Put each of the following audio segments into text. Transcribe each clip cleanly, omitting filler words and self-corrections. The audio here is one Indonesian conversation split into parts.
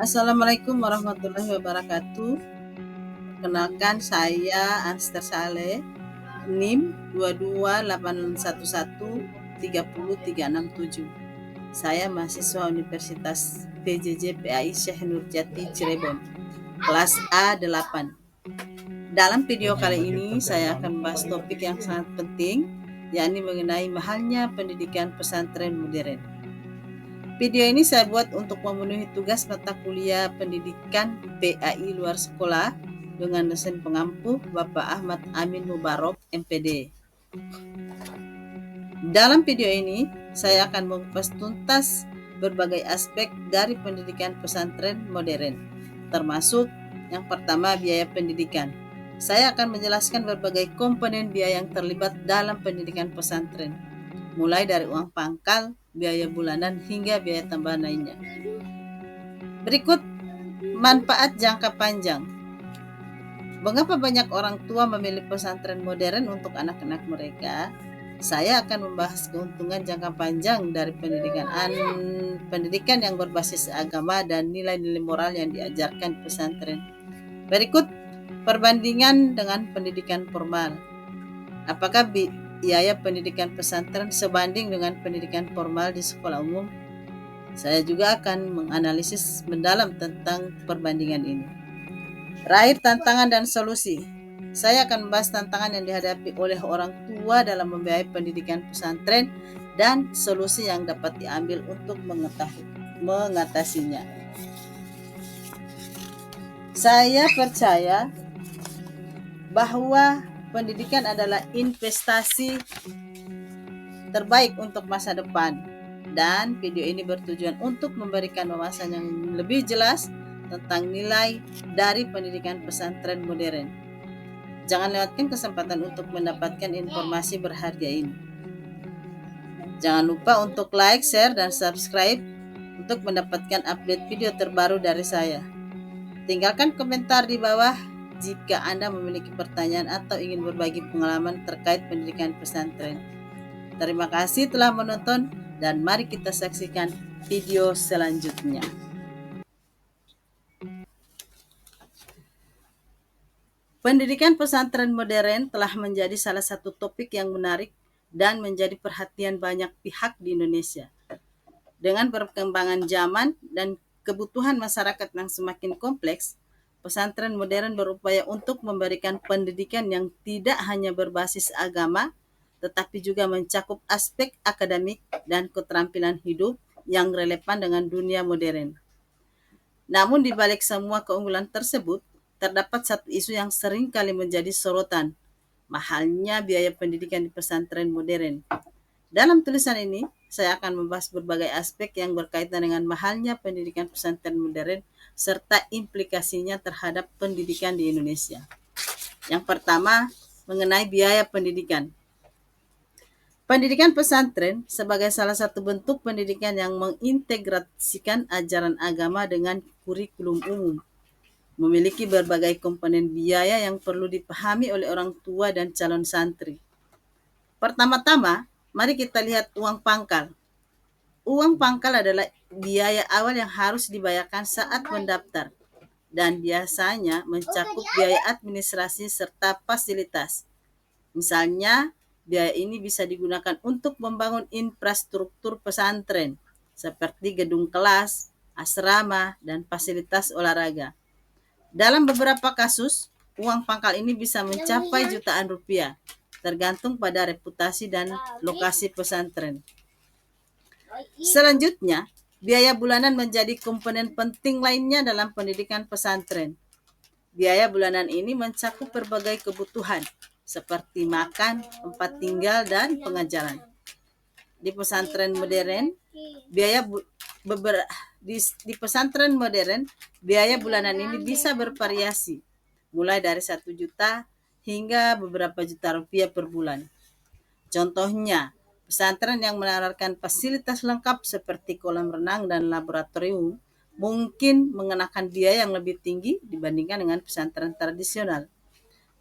Assalamualaikum warahmatullahi wabarakatuh. Perkenalkan saya Anster Saleh, NIM 2281130367. Saya mahasiswa Universitas PJJ PAI Syekh Nurjati Cirebon, kelas A8. Dalam video kali ini saya akan membahas topik yang sangat penting, yakni mengenai mahalnya pendidikan pesantren modern. Video ini saya buat untuk memenuhi tugas mata kuliah pendidikan PAI luar sekolah dengan dosen pengampu Bapak Ahmad Amin Mubarok, MPD. Dalam video ini, saya akan mengupas tuntas berbagai aspek dari pendidikan pesantren modern, termasuk yang pertama biaya pendidikan. Saya akan menjelaskan berbagai komponen biaya yang terlibat dalam pendidikan pesantren, mulai dari uang pangkal, biaya bulanan, hingga biaya tambahan lainnya. Berikut manfaat jangka panjang. Mengapa banyak orang tua memilih pesantren modern untuk anak-anak mereka? Saya akan membahas keuntungan jangka panjang dari pendidikan yang berbasis agama dan nilai-nilai moral yang diajarkan di pesantren. Berikut perbandingan dengan pendidikan formal. Apakah biaya pendidikan pesantren sebanding dengan pendidikan formal di sekolah umum? Saya juga akan menganalisis mendalam tentang perbandingan ini. Raih tantangan dan solusi. Saya akan membahas tantangan yang dihadapi oleh orang tua dalam membiayai pendidikan pesantren dan solusi yang dapat diambil untuk mengatasinya. Saya percaya bahwa pendidikan adalah investasi terbaik untuk masa depan, dan video ini bertujuan untuk memberikan wawasan yang lebih jelas tentang nilai dari pendidikan pesantren modern. Jangan lewatkan kesempatan untuk mendapatkan informasi berharga ini. Jangan lupa untuk like, share, dan subscribe untuk mendapatkan update video terbaru dari saya. Tinggalkan komentar di bawah jika Anda memiliki pertanyaan atau ingin berbagi pengalaman terkait pendidikan pesantren. Terima kasih telah menonton, dan mari kita saksikan video selanjutnya. Pendidikan pesantren modern telah menjadi salah satu topik yang menarik dan menjadi perhatian banyak pihak di Indonesia. Dengan perkembangan zaman dan kebutuhan masyarakat yang semakin kompleks, pesantren modern berupaya untuk memberikan pendidikan yang tidak hanya berbasis agama, tetapi juga mencakup aspek akademik dan keterampilan hidup yang relevan dengan dunia modern. Namun di balik semua keunggulan tersebut, terdapat satu isu yang sering kali menjadi sorotan, mahalnya biaya pendidikan di pesantren modern. Dalam tulisan ini, saya akan membahas berbagai aspek yang berkaitan dengan mahalnya pendidikan pesantren modern serta implikasinya terhadap pendidikan di Indonesia. Yang pertama, mengenai biaya pendidikan. Pendidikan pesantren sebagai salah satu bentuk pendidikan yang mengintegrasikan ajaran agama dengan kurikulum umum, memiliki berbagai komponen biaya yang perlu dipahami oleh orang tua dan calon santri. Pertama-tama, mari kita lihat uang pangkal. Uang pangkal adalah biaya awal yang harus dibayarkan saat mendaftar dan biasanya mencakup biaya administrasi serta fasilitas. Misalnya, biaya ini bisa digunakan untuk membangun infrastruktur pesantren seperti gedung kelas, asrama, dan fasilitas olahraga. Dalam beberapa kasus, uang pangkal ini bisa mencapai jutaan rupiah, tergantung pada reputasi dan lokasi pesantren. Selanjutnya, biaya bulanan menjadi komponen penting lainnya dalam pendidikan pesantren. Biaya bulanan ini mencakup berbagai kebutuhan seperti makan, tempat tinggal, dan pengajaran. Di pesantren modern, di pesantren modern, biaya bulanan ini bisa bervariasi, mulai dari 1 juta hingga beberapa juta rupiah per bulan. Contohnya, pesantren yang menawarkan fasilitas lengkap seperti kolam renang dan laboratorium mungkin mengenakan biaya yang lebih tinggi dibandingkan dengan pesantren tradisional.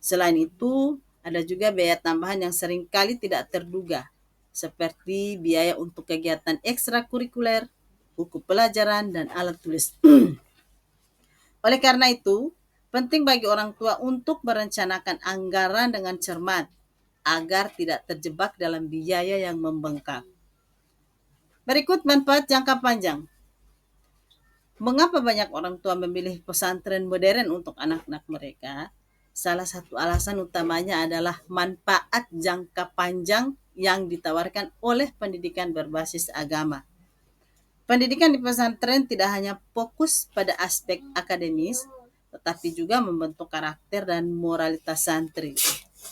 Selain itu, ada juga biaya tambahan yang seringkali tidak terduga, seperti biaya untuk kegiatan ekstrakurikuler, buku pelajaran, dan alat tulis. Oleh karena itu, penting bagi orang tua untuk merencanakan anggaran dengan cermat agar tidak terjebak dalam biaya yang membengkak. Berikut manfaat jangka panjang. Mengapa banyak orang tua memilih pesantren modern untuk anak-anak mereka? Salah satu alasan utamanya adalah manfaat jangka panjang yang ditawarkan oleh pendidikan berbasis agama. Pendidikan di pesantren tidak hanya fokus pada aspek akademis, tetapi juga membentuk karakter dan moralitas santri.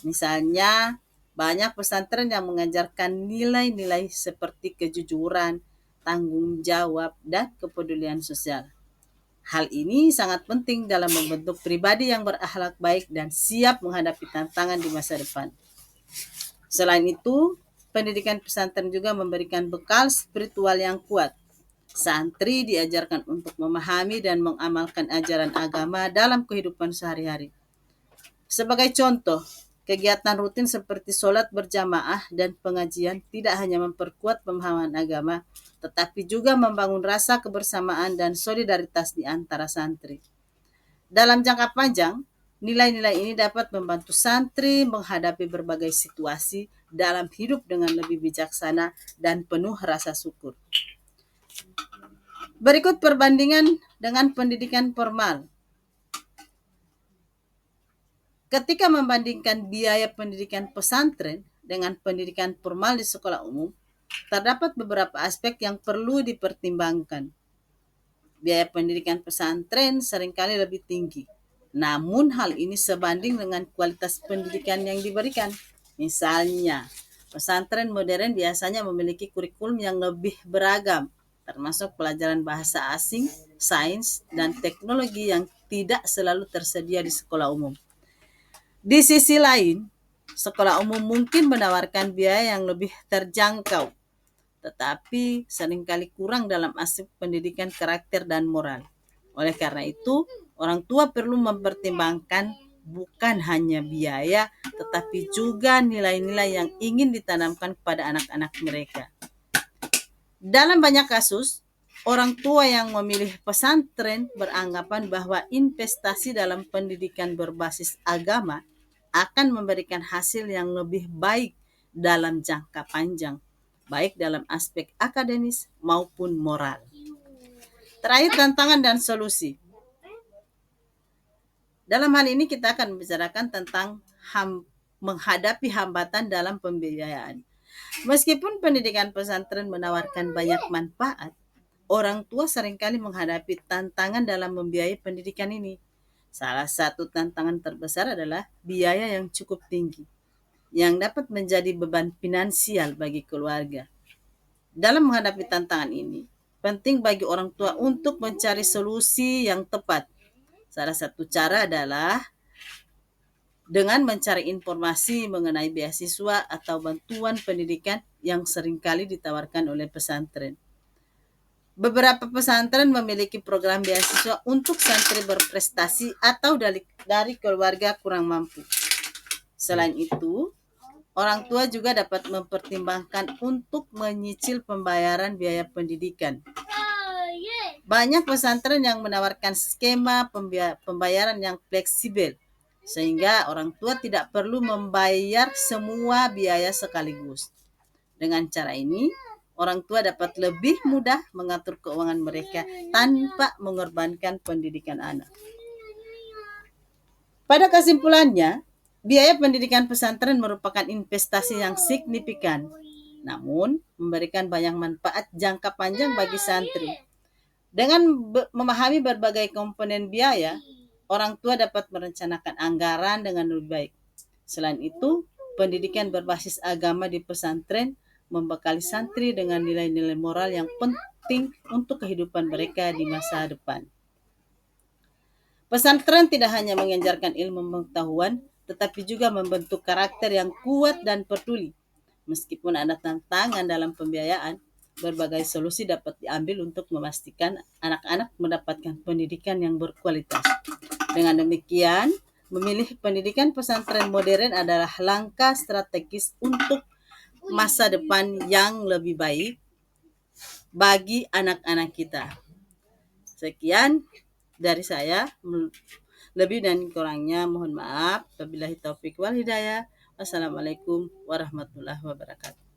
Misalnya, banyak pesantren yang mengajarkan nilai-nilai seperti kejujuran, tanggung jawab, dan kepedulian sosial. Hal ini sangat penting dalam membentuk pribadi yang berakhlak baik dan siap menghadapi tantangan di masa depan. Selain itu, pendidikan pesantren juga memberikan bekal spiritual yang kuat. Santri diajarkan untuk memahami dan mengamalkan ajaran agama dalam kehidupan sehari-hari. Sebagai contoh, kegiatan rutin seperti sholat berjamaah dan pengajian tidak hanya memperkuat pemahaman agama, tetapi juga membangun rasa kebersamaan dan solidaritas di antara santri. Dalam jangka panjang, nilai-nilai ini dapat membantu santri menghadapi berbagai situasi dalam hidup dengan lebih bijaksana dan penuh rasa syukur. Berikut perbandingan dengan pendidikan formal. Ketika membandingkan biaya pendidikan pesantren dengan pendidikan formal di sekolah umum, terdapat beberapa aspek yang perlu dipertimbangkan. Biaya pendidikan pesantren seringkali lebih tinggi, namun hal ini sebanding dengan kualitas pendidikan yang diberikan. Misalnya, pesantren modern biasanya memiliki kurikulum yang lebih beragam, termasuk pelajaran bahasa asing, sains, dan teknologi yang tidak selalu tersedia di sekolah umum. Di sisi lain, sekolah umum mungkin menawarkan biaya yang lebih terjangkau, tetapi seringkali kurang dalam aspek pendidikan karakter dan moral. Oleh karena itu, orang tua perlu mempertimbangkan bukan hanya biaya, tetapi juga nilai-nilai yang ingin ditanamkan kepada anak-anak mereka. Dalam banyak kasus, orang tua yang memilih pesantren beranggapan bahwa investasi dalam pendidikan berbasis agama akan memberikan hasil yang lebih baik dalam jangka panjang, baik dalam aspek akademis maupun moral. Terakhir, tantangan dan solusi. Dalam hal ini kita akan membicarakan tentang menghadapi hambatan dalam pembiayaan. Meskipun pendidikan pesantren menawarkan banyak manfaat, orang tua seringkali menghadapi tantangan dalam membiayai pendidikan ini. Salah satu tantangan terbesar adalah biaya yang cukup tinggi, yang dapat menjadi beban finansial bagi keluarga. Dalam menghadapi tantangan ini, penting bagi orang tua untuk mencari solusi yang tepat. Salah satu cara adalah dengan mencari informasi mengenai beasiswa atau bantuan pendidikan yang seringkali ditawarkan oleh pesantren. Beberapa pesantren memiliki program beasiswa untuk santri berprestasi atau dari keluarga kurang mampu. Selain itu, orang tua juga dapat mempertimbangkan untuk menyicil pembayaran biaya pendidikan. Banyak pesantren yang menawarkan skema pembayaran yang fleksibel, sehingga orang tua tidak perlu membayar semua biaya sekaligus. Dengan cara ini, orang tua dapat lebih mudah mengatur keuangan mereka tanpa mengorbankan pendidikan anak. Pada kesimpulannya, biaya pendidikan pesantren merupakan investasi yang signifikan, namun memberikan banyak manfaat jangka panjang bagi santri. Dengan memahami berbagai komponen biaya, orang tua dapat merencanakan anggaran dengan lebih baik. Selain itu, pendidikan berbasis agama di pesantren membekali santri dengan nilai-nilai moral yang penting untuk kehidupan mereka di masa depan. Pesantren tidak hanya mengajarkan ilmu pengetahuan, tetapi juga membentuk karakter yang kuat dan peduli. Meskipun ada tantangan dalam pembiayaan, berbagai solusi dapat diambil untuk memastikan anak-anak mendapatkan pendidikan yang berkualitas. Dengan demikian, memilih pendidikan pesantren modern adalah langkah strategis untuk masa depan yang lebih baik bagi anak-anak kita. Sekian, dari saya. Lebih dan kurangnya mohon maaf. Wabillahi taufik wal hidayah. Wassalamualaikum warahmatullahi wabarakatuh.